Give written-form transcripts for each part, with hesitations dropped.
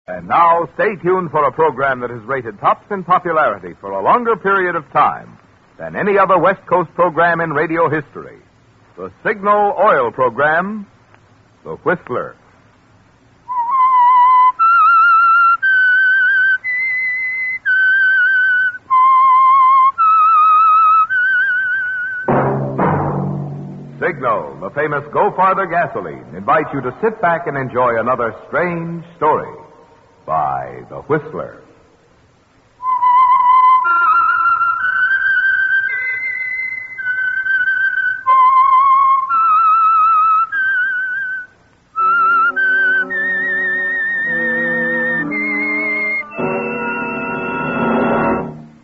And now, stay tuned for a program that has rated tops in popularity for a longer period of time than any other West Coast program in radio history. The Signal Oil program, The Whistler. Signal, the famous Go Farther gasoline, invites you to sit back and enjoy another strange story by The Whistler.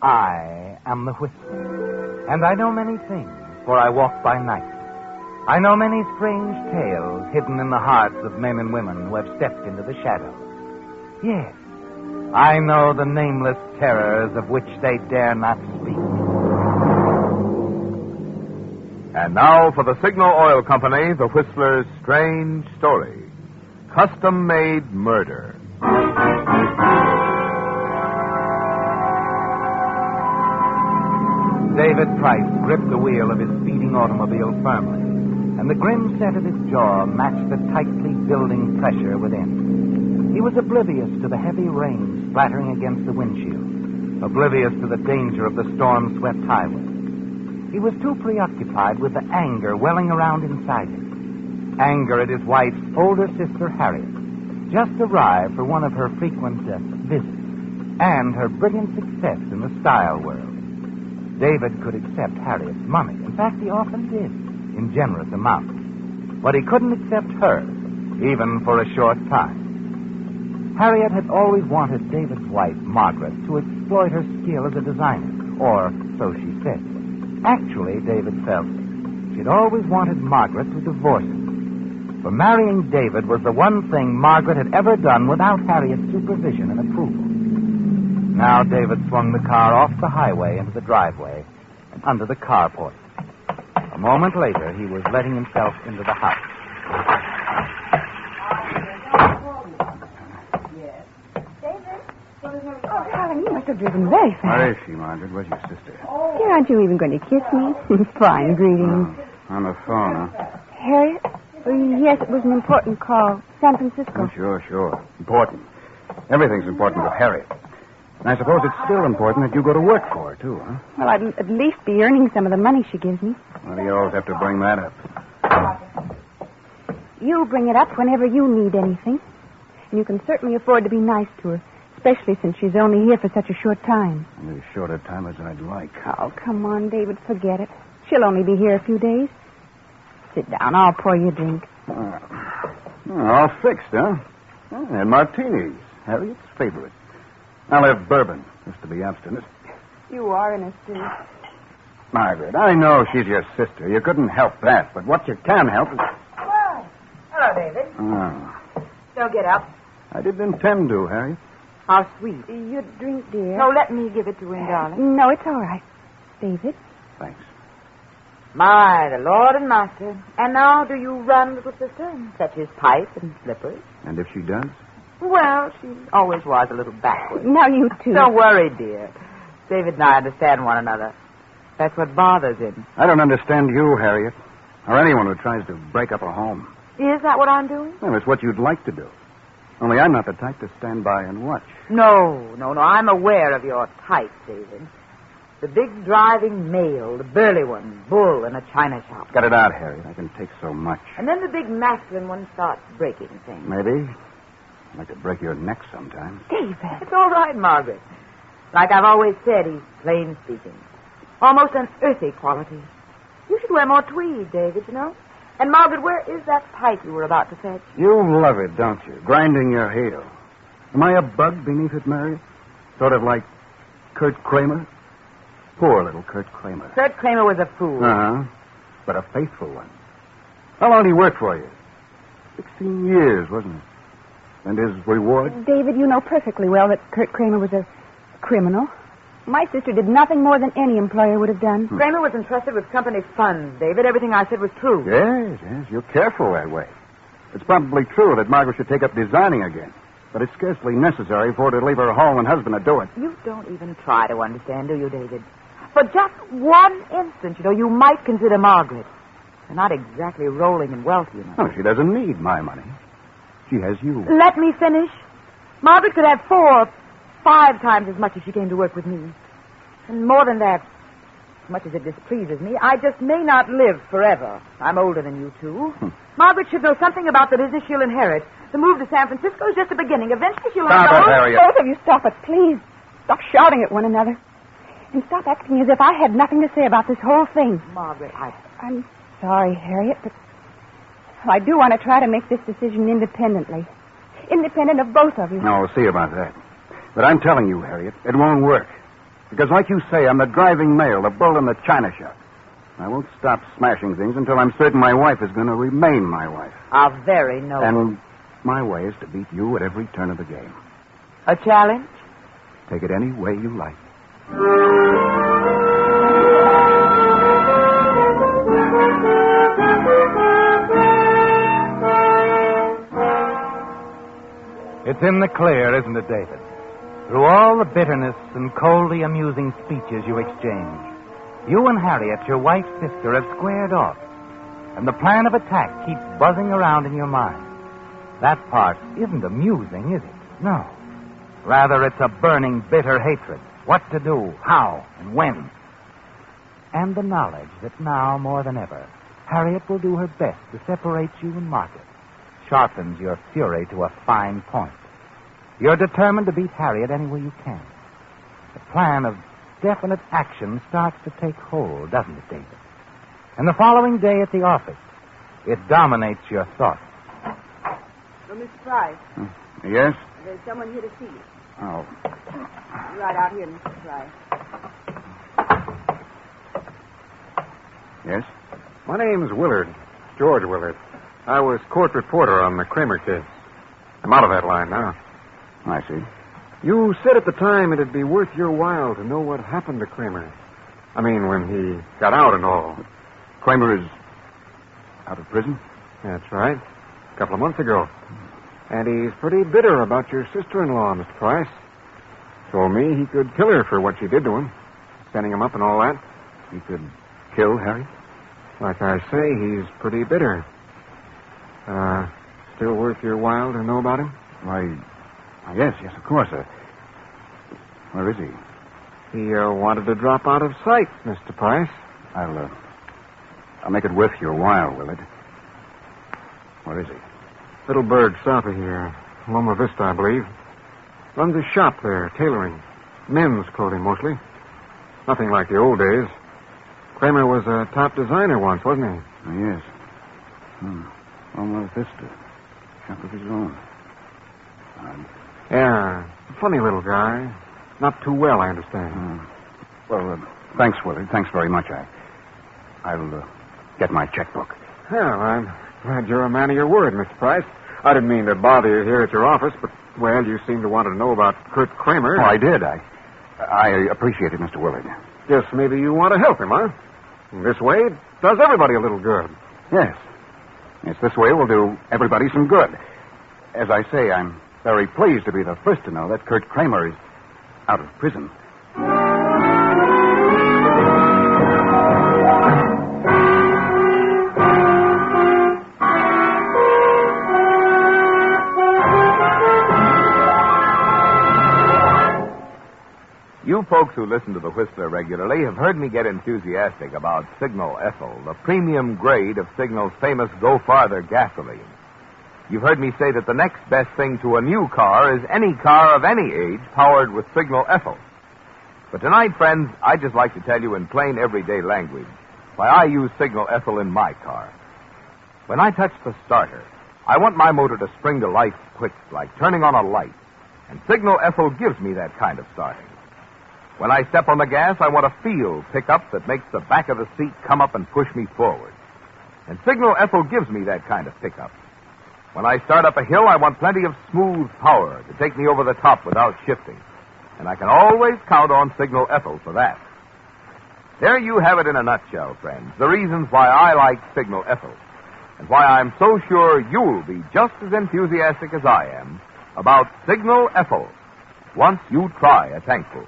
I am The Whistler, and I know many things, for I walk by night. I know many strange tales hidden in the hearts of men and women who have stepped into the shadows. Yes, I know the nameless terrors of which they dare not speak. And now for the Signal Oil Company, The Whistler's strange story, Custom-Made Murder. David Price gripped the wheel of his speeding automobile firmly, and the grim set of his jaw matched the tightly building pressure within. He was oblivious to the heavy rain splattering against the windshield, oblivious to the danger of the storm-swept highway. He was too preoccupied with the anger welling around inside him. Anger at his wife's older sister, Harriet, just arrived for one of her frequent visits, and her brilliant success in the style world. David could accept Harriet's money. In fact, he often did, in generous amounts. But he couldn't accept her, even for a short time. Harriet had always wanted David's wife, Margaret, to exploit her skill as a designer, or so she said. Actually, David felt she'd always wanted Margaret to divorce him. For marrying David was the one thing Margaret had ever done without Harriet's supervision and approval. Now David swung the car off the highway into the driveway and under the carport. A moment later, he was letting himself into the house. Yes. David? Oh, Helen, you must have driven very fast. Where is she, Margaret? Where's your sister? Dear, aren't you even going to kiss me? Fine greetings. On the phone, huh? Harriet? Yes, it was an important call. San Francisco. Oh, sure. Important. Everything's important with Harriet. And I suppose it's still important that you go to work for her, too, huh? Well, I'd at least be earning some of the money she gives me. Well, you always have to bring that up. You bring it up whenever you need anything. And you can certainly afford to be nice to her, especially since she's only here for such a short time. Only as short a time as I'd like. Oh, come on, David, forget it. She'll only be here a few days. Sit down. I'll pour you a drink. All fixed, huh? And martinis, Harriet's favorite. I'll have bourbon, just to be abstinent. You are in a state. Margaret, I know she's your sister. You couldn't help that, but what you can help is... Well, hello, David. Oh. Don't get up. I didn't intend to, Harriet. How sweet. Your drink, dear. No, let me give it to him, darling. No, it's all right. David? Thanks. My, the Lord and Master. And now do you run, little sister, and fetch his pipe and slippers? And if she does? Well, she always was a little backward. Now you too. Don't worry, dear. David and I understand one another. That's what bothers him. I don't understand you, Harriet, or anyone who tries to break up a home. Is that what I'm doing? Well, it's what you'd like to do. Only I'm not the type to stand by and watch. No. I'm aware of your type, David. The big driving male, the burly one, bull in a china shop. Cut it out, Harriet. I can take so much. And then the big masculine one starts breaking things. Maybe. I'd like to break your neck sometime. David. It's all right, Margaret. Like I've always said, he's plain speaking. Almost an earthy quality. You should wear more tweed, David, you know. And, Margaret, where is that pipe you were about to fetch? You love it, don't you? Grinding your heel. Am I a bug beneath it, Mary? Sort of like Kurt Kramer? Poor little Kurt Kramer. Kurt Kramer was a fool. Uh-huh. But a faithful one. How long did he work for you? 16 years, wasn't it? And his reward? David, you know perfectly well that Kurt Kramer was a criminal. My sister did nothing more than any employer would have done. Kramer was entrusted with company funds, David. Everything I said was true. Yes. You're careful that way. It's probably true that Margaret should take up designing again. but it's scarcely necessary for her to leave her home and husband to do it. You don't even try to understand, do you, David? For just one instant, you might consider Margaret. They're not exactly rolling in wealth, Oh, she doesn't need my money. She has you. Let me finish. Margaret could have 4, 5 times as much if she came to work with me. And more than that, as much as it displeases me, I just may not live forever. I'm older than you two. Margaret should know something about the business she'll inherit. The move to San Francisco is just the beginning. Eventually she'll... Stop it, Harriet. Both of you stop it, please. Stop shouting at one another. And stop acting as if I had nothing to say about this whole thing. Margaret, I'm sorry, Harriet, but I do want to try to make this decision independently. Independent of both of you. No, we'll see about that. But I'm telling you, Harriet, it won't work. Because like you say, I'm the driving male, the bull in the china shop. I won't stop smashing things until I'm certain my wife is going to remain my wife. a very noble... And my way is to beat you at every turn of the game. A challenge? Take it any way you like. It's in the clear, isn't it, David? Through all the bitterness and coldly amusing speeches you exchange, you and Harriet, your wife's sister, have squared off, and the plan of attack keeps buzzing around in your mind. That part isn't amusing, is it? No. Rather, it's a burning, bitter hatred. What to do, how, and when. And the knowledge that now, more than ever, Harriet will do her best to separate you and Margaret sharpens your fury to a fine point. You're determined to beat Harriet any way you can. The plan of definite action starts to take hold, doesn't it, David? And the following day at the office, it dominates your thoughts. Well, Mr. Price, Yes? there's someone here to see you. Oh. Right out here, Mr. Price. Yes? My name's Willard. George Willard. I was court reporter on the Kramer case. I'm out of that line now. I see. You said at the time it'd be worth your while to know what happened to Kramer. I mean, when he got out and all. Kramer is out of prison? That's right. A couple of months ago. And he's pretty bitter about your sister-in-law, Mr. Price. Told me he could kill her for what she did to him. Sending him up and all that. He could kill Harry? Like I say, he's pretty bitter. Still worth your while to know about him? Why, yes, of course. Where is he? He wanted to drop out of sight, Mr. Price. I'll make it worth your while, Willard. Where is he? Little burg south of here. Loma Vista, I believe. Runs a shop there, tailoring. Men's clothing, mostly. Nothing like the old days. Kramer was a top designer once, wasn't he? Oh, yes. Loma Vista. Shop of his own. Yeah, funny little guy. Not too well, I understand. Well, thanks, Willard. Thanks very much. I'll get my checkbook. Well, I'm glad you're a man of your word, Mr. Price. I didn't mean to bother you here at your office, but, well, you seem to want to know about Kurt Kramer. Oh, I did. I appreciate it, Mr. Willard. Guess maybe you want to help him, huh? This way, it does everybody a little good. Yes. Yes, this way will do everybody some good. As I say, I'm very pleased to be the first to know that Kurt Kramer is out of prison. You folks who listen to the Whistler regularly have heard me get enthusiastic about Signal Ethyl, the premium grade of Signal's famous Go Farther gasoline. You've heard me say that the next best thing to a new car is any car of any age powered with Signal Ethyl. But tonight, friends, I'd just like to tell you in plain everyday language why I use Signal Ethyl in my car. When I touch the starter, I want my motor to spring to life quick, like turning on a light. And Signal Ethyl gives me that kind of starting. When I step on the gas, I want a feel pickup that makes the back of the seat come up and push me forward. And Signal Ethyl gives me that kind of pickup. When I start up a hill, I want plenty of smooth power to take me over the top without shifting. And I can always count on Signal Ethyl for that. There you have it in a nutshell, friends. The reasons why I like Signal Ethyl. And why I'm so sure you'll be just as enthusiastic as I am about Signal Ethel, once you try a tankful.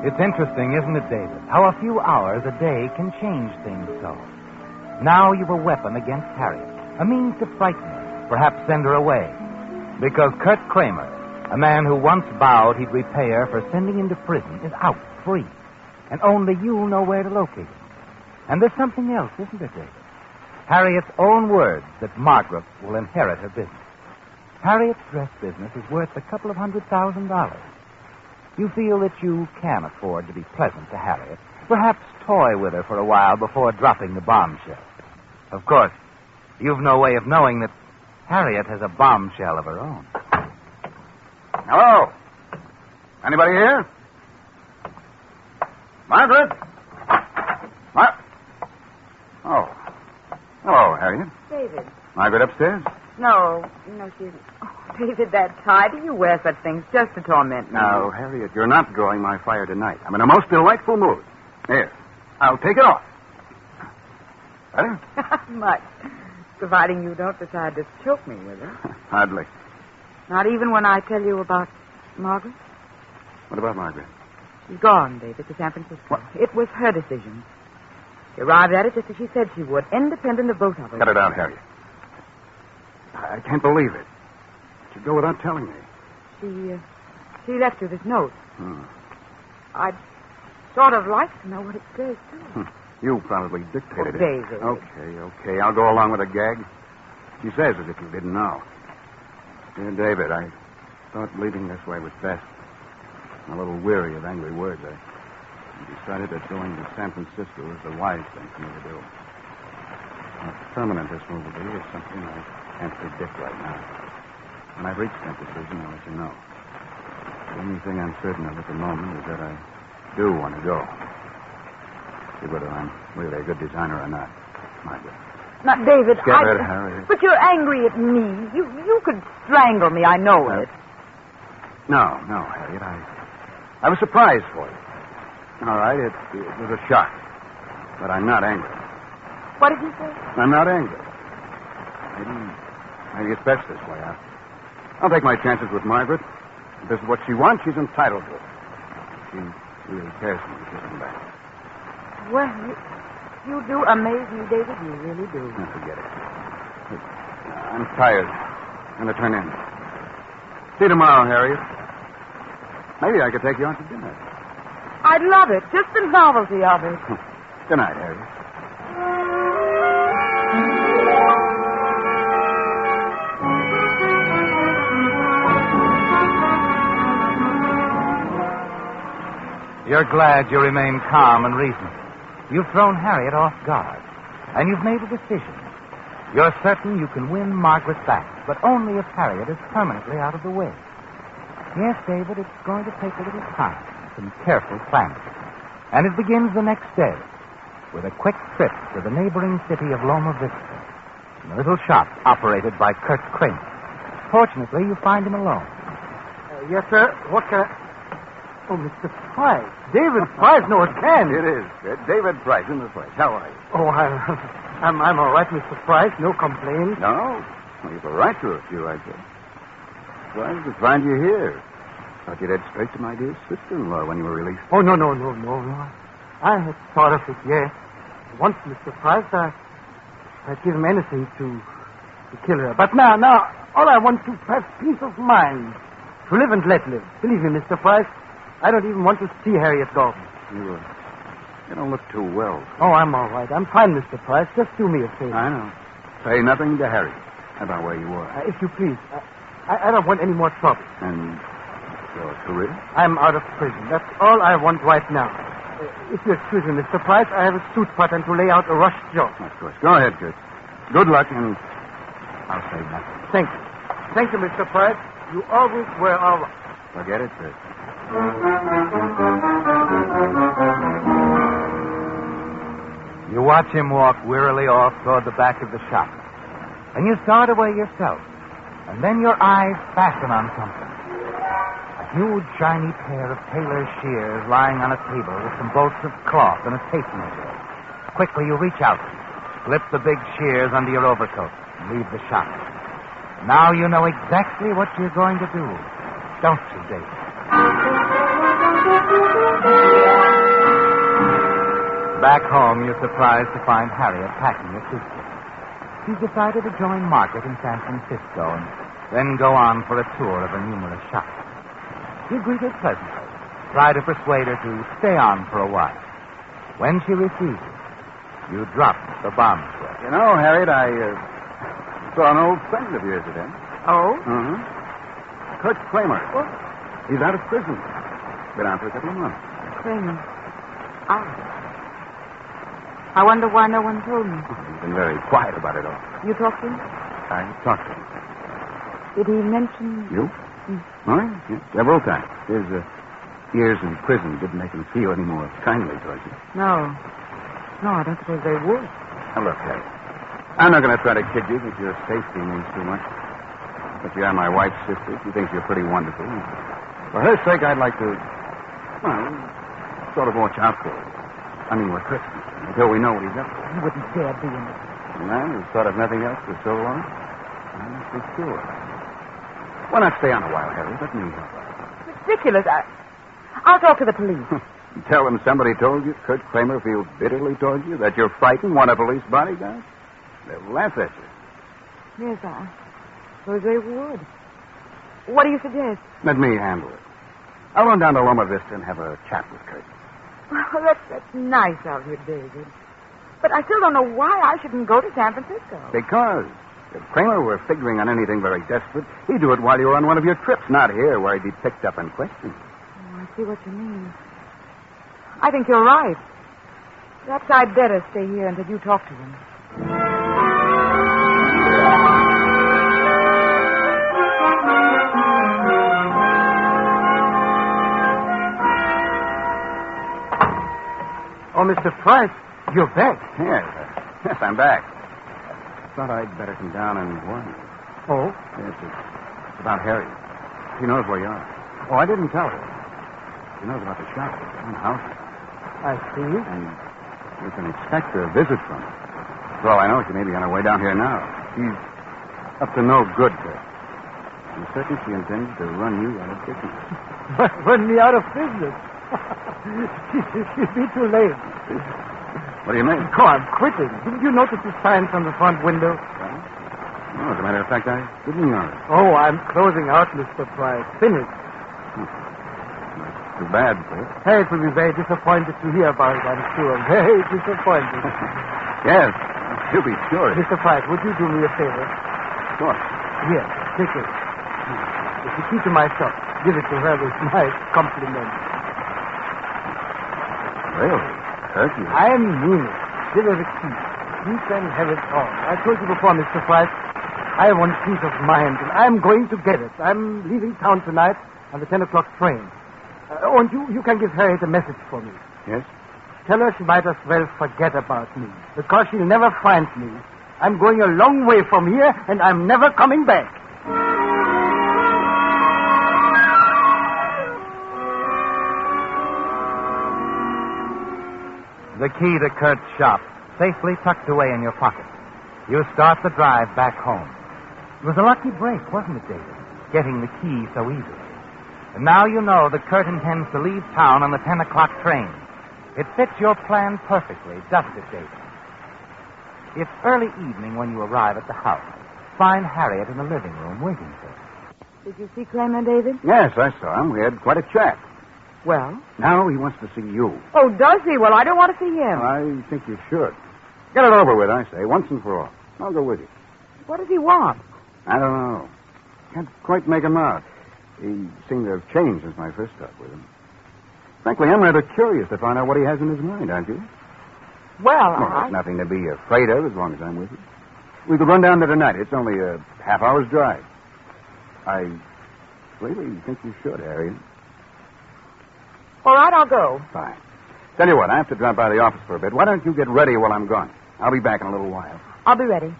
It's interesting, isn't it, David, how a few hours a day can change things so. Now you've a weapon against Harriet, a means to frighten her, perhaps send her away. Because Kurt Kramer, a man who once vowed he'd repay her for sending him to prison, is out, free. And only you know where to locate him. And there's something else, isn't there, David? Harriet's own words that Margaret will inherit her business. Harriet's dress business is worth $200,000. You feel that you can afford to be pleasant to Harriet, perhaps toy with her for a while before dropping the bombshell. Of course, you've no way of knowing that Harriet has a bombshell of her own. Hello? Anybody here? Margaret? Oh. Hello, Harriet. David. Margaret upstairs? No, she isn't. Oh, David, that tie. Do you wear such things just to torment me? Now, Harriet, you're not drawing my fire tonight. I'm in a most delightful mood. Here, I'll take it off. Better? Not much. Providing you don't decide to choke me with it. Hardly. Not even when I tell you about Margaret? What about Margaret? She's gone, David, to San Francisco. What? It was her decision. She arrived at it just as she said she would, independent of both of us. Cut it out, Harriet. I can't believe it. She'd go without telling me. She left you this note. Hmm. I'd sort of like to know what it says, too. You probably dictated it. David. Okay. I'll go along with a gag. She says as if you didn't know. Dear David, I thought leaving this way was best. I'm a little weary of angry words. I decided that going to San Francisco is the wise thing for me to do. How permanent this move will be is something I can't predict right now. When I've reached that decision, I'll let you know. The only thing I'm certain of at the moment is that I do want to go. See whether I'm really a good designer or not, Margaret. Now, David, Get it, Harriet. But you're angry at me. You could strangle me, I know it. No, Harriet. I was surprised for you. All right, it was a shock. But I'm not angry. What did you say? I'm not angry. Maybe it's best this way. I'll take my chances with Margaret. If this is what she wants, she's entitled to it. She really cares for me to come back. Well, you do amaze me, David. You really do. Now, forget it. I'm tired. I'm going to turn in. See you tomorrow, Harriet. Maybe I could take you out to dinner. I'd love it. Just the novelty of it. Good night, Harriet. You're glad you remain calm and reasonable. You've thrown Harriet off guard, and you've made a decision. You're certain you can win Margaret back, but only if Harriet is permanently out of the way. Yes, David, it's going to take a little time, some careful planning. And it begins the next day with a quick trip to the neighboring city of Loma Vista, in a little shop operated by Kurt Kramer. Fortunately, you find him alone. Yes, sir. What can I... Oh, Mr. Price. David Price, no, it can. It is. David Price in the place. How are you? Oh, I'm all right, Mr. Price. No complaints. No? Well, you've a right to a few, I guess. Surprised to find you here. Thought you'd head straight to my dear sister-in-law when you were released. Oh, no. I had thought of it, yes. Once, Mr. Price, I'd give him anything to kill her. But now, all I want to have peace of mind. To live and let live. Believe me, Mr. Price, I don't even want to see Harriet Gordon. You don't look too well. Oh, I'm all right. I'm fine, Mr. Price. Just do me a favor. I know. Say nothing to Harriet about where you were. If you please. I don't want any more trouble. And your career? I'm out of prison. That's all I want right now. If you excuse me, Mr. Price, I have a suit pattern to lay out a rush job. Of course. Go ahead, Kurt. Good luck, and I'll say nothing. Thank you. Thank you, Mr. Price. You always were all right. Forget it, Kurt. You watch him walk wearily off toward the back of the shop. And you start away yourself, And then your eyes fasten on something. A huge, shiny pair of tailor's shears lying on a table with some bolts of cloth and a tape measure. Quickly, you reach out, slip the big shears under your overcoat, and leave the shop. Now you know exactly what you're going to do, don't you, David? Back home, you're surprised to find Harriet packing her suitcase. She's decided to join Margaret in San Francisco and then go on for a tour of her numerous shops. You greet her pleasantly, try to persuade her to stay on for a while. When she refuses, you drop the bombshell. You know, Harriet, I saw an old friend of yours today. Oh? Mm-hmm. Kurt Kramer. What? He's out of prison. Been out for a couple of months. Kramer. I wonder why no one told me. He's been very quiet about it all. You talked to him? I talked to him. Did he mention... You? Oh, yeah, several times. His years in prison didn't make him feel any more kindly towards you. No. No, I don't suppose they would. Now, look, Harry, I'm not going to try to kid you that your safety means too much. But you are my wife's sister. She thinks you're pretty wonderful. For her sake, I'd like to, well, sort of watch out for her. I mean, we're Christmas, until we know what he's up to. He wouldn't dare be in it. A man who's thought of nothing else for so long? I'm so sure. Why not stay on a while, Harry? Let me help out. Ridiculous. I'll talk to the police. Tell them somebody told you Kurt Kramer feels bitterly towards you, that you're frightened, want a police bodyguard? They'll laugh at you. Yes, I suppose they would. What do you suggest? Let me handle it. I'll run down to Loma Vista and have a chat with Kurt. Well, that's nice of you, David. But I still don't know why I shouldn't go to San Francisco. Because if Kramer were figuring on anything very desperate, he'd do it while you were on one of your trips, not here where he'd be picked up and questioned. Oh, I see what you mean. I think you're right. Perhaps I'd better stay here until you talk to him. Oh, Mr. Price, you're back. Yes, I'm back. Thought I'd better come down and warn you. Oh? Yes, it's about Harry. She knows where you are. Oh, I didn't tell her. She knows about the shop and house. I see. And you can expect a visit from her. For all I know, she may be on her way down here now. She's up to no good, Kurt. I'm certain she intends to run you out of business. Run me out of business? She'll be too late. What do you mean? Oh, I'm quitting. Didn't you notice the signs on the front window? No, as a matter of fact, I didn't know it. Oh, I'm closing out, Mr. Price. Finished. That's too bad, Kurt. Harriet will be very disappointed to hear about it, I'm sure. Very disappointed. Yes, you'll be sure. Mr. Price, would you do me a favor? Of course. Here, take it. It's the key to my shop. Give it to her with my compliments. Really? Kurt, you... I mean it. Give her the key. You can have it all. I told you before, Mr. Price, I want peace of mind, and I'm going to get it. I'm leaving town tonight on the 10 o'clock train. And you can give Harriet a message for me. Yes? Tell her she might as well forget about me, because she'll never find me. I'm going a long way from here, and I'm never coming back. The key to Kurt's shop, safely tucked away in your pocket. You start the drive back home. It was a lucky break, wasn't it, David? Getting the key so easily. And now you know that Kurt intends to leave town on the 10 o'clock train. It fits your plan perfectly, doesn't it, David? It's early evening when you arrive at the house. Find Harriet in the living room waiting for you. Did you see Kramer, David? Yes, I saw him. We had quite a chat. Well? Now he wants to see you. Oh, does he? Well, I don't want to see him. I think you should. Get it over with, I say, once and for all. I'll go with you. What does he want? I don't know. Can't quite make him out. He seemed to have changed since my first talk with him. Frankly, I'm rather curious to find out what he has in his mind, aren't you? Well, There's nothing to be afraid of as long as I'm with you. We could run down there tonight. It's only a half-hour's drive. I really think you should, Harriet. All right, I'll go. Fine. Tell you what, I have to drop by the office for a bit. Why don't you get ready while I'm gone? I'll be back in a little while. I'll be ready.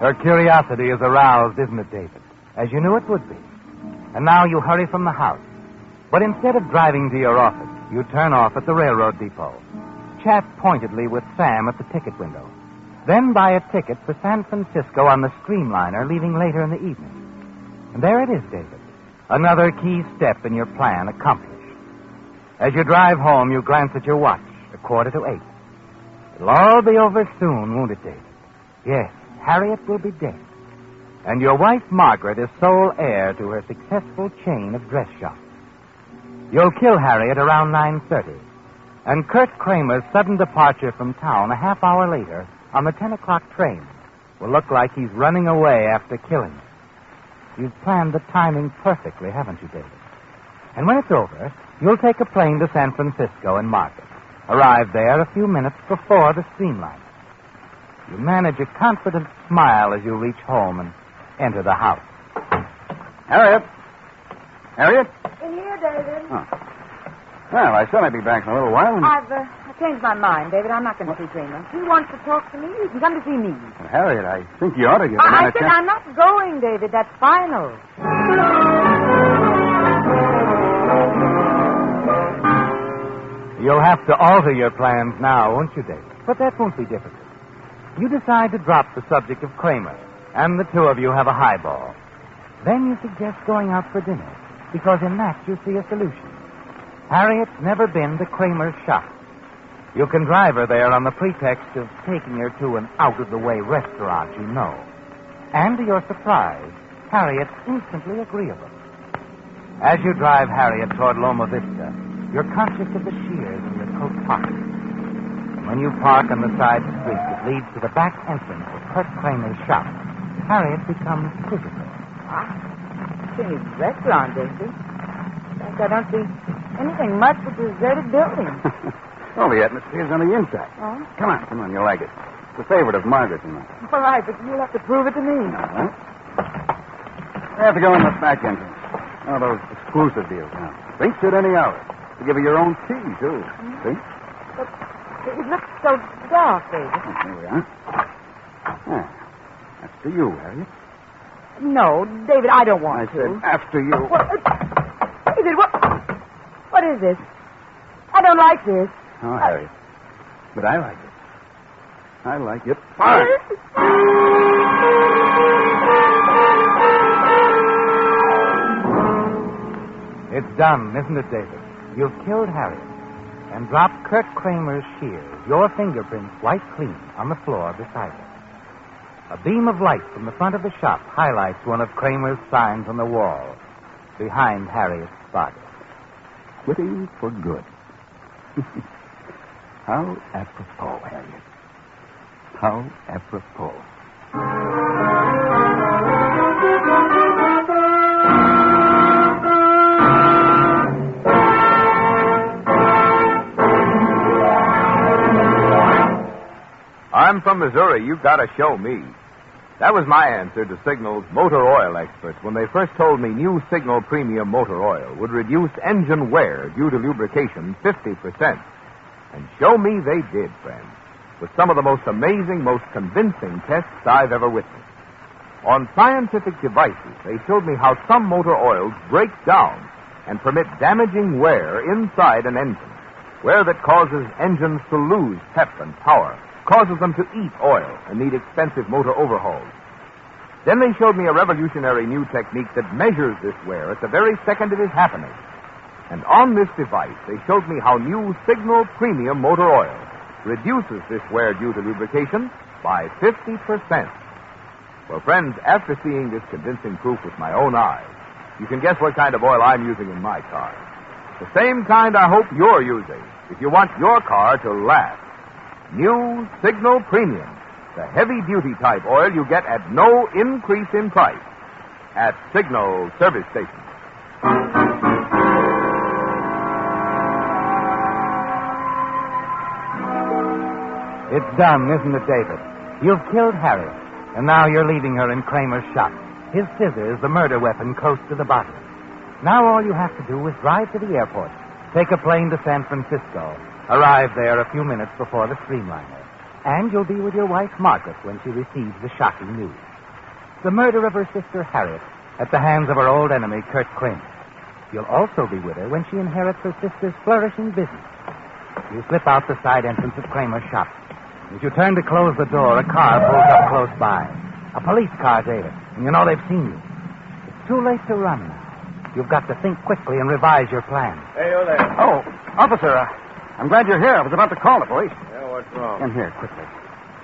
Her curiosity is aroused, isn't it, David? As you knew it would be. And now you hurry from the house. But instead of driving to your office, you turn off at the railroad depot. Chat pointedly with Sam at the ticket window. Then buy a ticket for San Francisco on the Streamliner, leaving later in the evening. And there it is, David. Another key step in your plan accomplished. As you drive home, you glance at your watch, 7:45. It'll all be over soon, won't it, David? Yes, Harriet will be dead. And your wife, Margaret, is sole heir to her successful chain of dress shops. You'll kill Harriet around 9:30. And Kurt Kramer's sudden departure from town a half hour later on the 10 o'clock train will look like he's running away after killing her. You've planned the timing perfectly, haven't you, David? And when it's over, you'll take a plane to San Francisco and Margaret. Arrive there a few minutes before the Streamliner. You manage a confident smile as you reach home and enter the house. Harriet? Harriet? In here, David. Oh. Well, I said I'd be back in a little while. I've changed my mind, David. I'm not going to see Kramer. He wants to talk to me. You can come to see me. Well, Harriet, I think you ought to give him I a said chance. I'm not going, David. That's final. You'll have to alter your plans now, won't you, David? But that won't be difficult. You decide to drop the subject of Kramer, and the two of you have a highball. Then you suggest going out for dinner, because in that you see a solution. Harriet's never been to Kramer's shop. You can drive her there on the pretext of taking her to an out-of-the-way restaurant you know. And to your surprise, Harriet's instantly agreeable. As you drive Harriet toward Loma Vista, you're conscious of the shears in your coat pocket. And when you park on the side street that leads to the back entrance of Kurt Kramer's shop, Harriet becomes physical. It's a restaurant, David. In fact, I don't see anything much but deserted buildings. Well, the atmosphere's on the inside. Oh? Come on, you'll like it. It's a favorite of Margaret's and mine. All right, but you'll have to prove it to me. All right. We have to go in the back entrance. One of those exclusive deals now. Drinks at any hour. They give you your own key, too. See? But it looks so dark, David. Oh, here we are. Yeah. After you, Harriet. No, David, I don't want I to. said after you. What? David, what is this? I don't like this. Oh, Harriet. But I like it. I like it fine. It's done, isn't it, David? You've killed Harriet and dropped Kurt Kramer's shears, your fingerprints wiped clean, on the floor beside her. A beam of light from the front of the shop highlights one of Kramer's signs on the wall behind Harriet's body. Quitting for good. How apropos, Harriet. How apropos. I'm from Missouri. You've got to show me. That was my answer to Signal's motor oil experts when they first told me new Signal Premium Motor Oil would reduce engine wear due to lubrication 50%. And show me they did, friends, with some of the most amazing, most convincing tests I've ever witnessed. On scientific devices, they showed me how some motor oils break down and permit damaging wear inside an engine, wear that causes engines to lose pep and power, causes them to eat oil and need expensive motor overhauls. Then they showed me a revolutionary new technique that measures this wear at the very second it is happening. And on this device, they showed me how new Signal Premium Motor Oil reduces this wear due to lubrication by 50%. Well, friends, after seeing this convincing proof with my own eyes, you can guess what kind of oil I'm using in my car. The same kind I hope you're using if you want your car to last. New Signal Premium, the heavy-duty type oil you get at no increase in price at Signal service stations. It's done, isn't it, David? You've killed Harriet, and now you're leaving her in Kramer's shop. His scissors, the murder weapon, close to the body. Now all you have to do is drive to the airport, take a plane to San Francisco, arrive there a few minutes before the Streamliner, and you'll be with your wife, Margaret, when she receives the shocking news. the murder of her sister Harriet at the hands of her old enemy, Kurt Kramer. You'll also be with her when she inherits her sister's flourishing business. You slip out the side entrance of Kramer's shop. As you turn to close the door, a car pulls up close by. A police car's aider, and you know they've seen you. It's too late to run now. You've got to think quickly and revise your plan. Hey, you there. Oh, officer, I'm glad you're here. I was about to call the police. Yeah, what's wrong? Come here, quickly.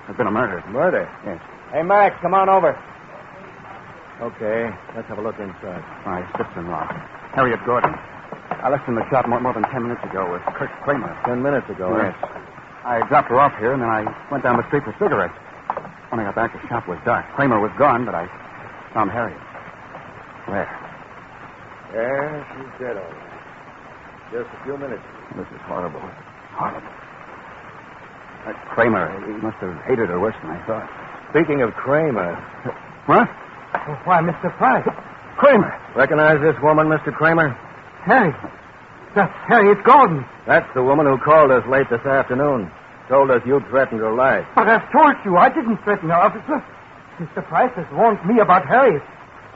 There's been a murder. Murder? Yes. Hey, Max, come on over. Okay, let's have a look inside. My sister-in-law, Harriet Gordon. I left in the shop more than 10 minutes ago with Kurt Kramer. 10 minutes ago, Yes. I dropped her off here, and then I went down the street for cigarettes. When I got back, the shop was dark. Kramer was gone, but I found Harriet. Where? Yeah, she's dead all right. Just a few minutes. This is horrible. Horrible. That Kramer, he must have hated her worse than I thought. Speaking of Kramer. What? Oh, why, Mr. Price. Kramer! Recognize this woman, Mr. Kramer? Harriet. That's Harriet Gordon. That's the woman who called us late this afternoon. Told us you'd threatened her life. But I've told you, I didn't threaten her, officer. Mr. Price has warned me about Harriet.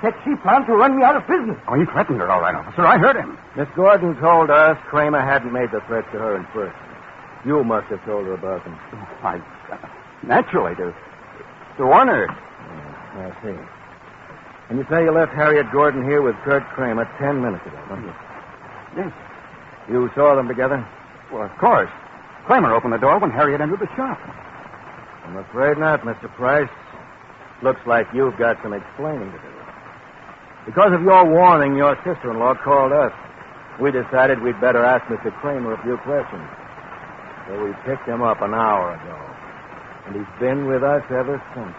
Said she planned to run me out of business. Oh, he threatened her, all right, officer. I heard him. Miss Gordon told us Kramer hadn't made the threat to her in person. You must have told her about them. Naturally, to warn her. I see. And you say you left Harriet Gordon here with Kurt Kramer 10 minutes ago, don't you? Yes. You saw them together? Well, of course. Kramer opened the door when Harriet entered the shop. I'm afraid not, Mr. Price. Looks like you've got some explaining to do. Because of your warning, your sister-in-law called us. We decided we'd better ask Mr. Kramer a few questions. So we picked him up an hour ago. And he's been with us ever since.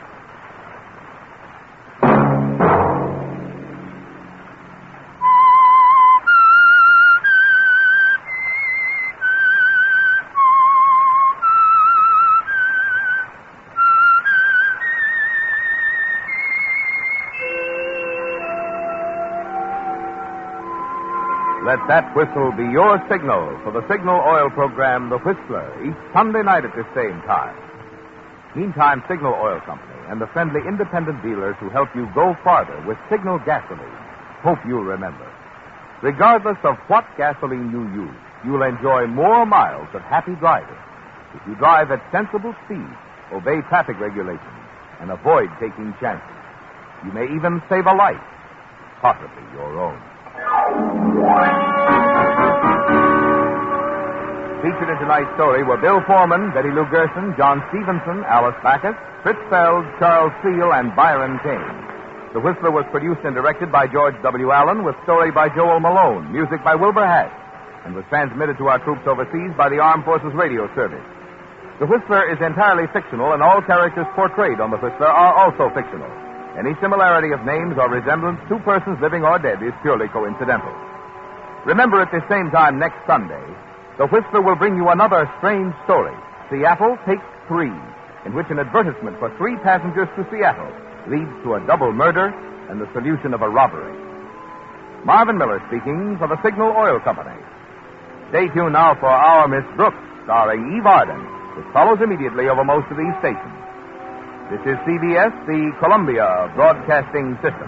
Let that whistle be your signal for the Signal Oil program, The Whistler, each Sunday night at this same time. Meantime, Signal Oil Company and the friendly independent dealers who help you go farther with Signal gasoline hope you'll remember. Regardless of what gasoline you use, you'll enjoy more miles of happy driving if you drive at sensible speeds, obey traffic regulations, and avoid taking chances. You may even save a life, possibly your own. Featured in tonight's story were Bill Forman, Betty Lou Gerson, John Stevenson, Alice Backus, Fritz Feld, Charles Steele, and Byron Kane. The Whistler was produced and directed by George W. Allen, with story by Joel Malone, music by Wilbur Hatch, and was transmitted to our troops overseas by the Armed Forces Radio Service. The Whistler is entirely fictional, and all characters portrayed on The Whistler are also fictional. Any similarity of names or resemblance to persons living or dead is purely coincidental. Remember, at the same time next Sunday, The Whistler will bring you another strange story, Seattle Takes 3, in which an advertisement for 3 passengers to Seattle leads to a double murder and the solution of a robbery. Marvin Miller speaking for the Signal Oil Company. Stay tuned now for Our Miss Brooks, starring Eve Arden, which follows immediately over most of these stations. This is CBS, the Columbia Broadcasting System.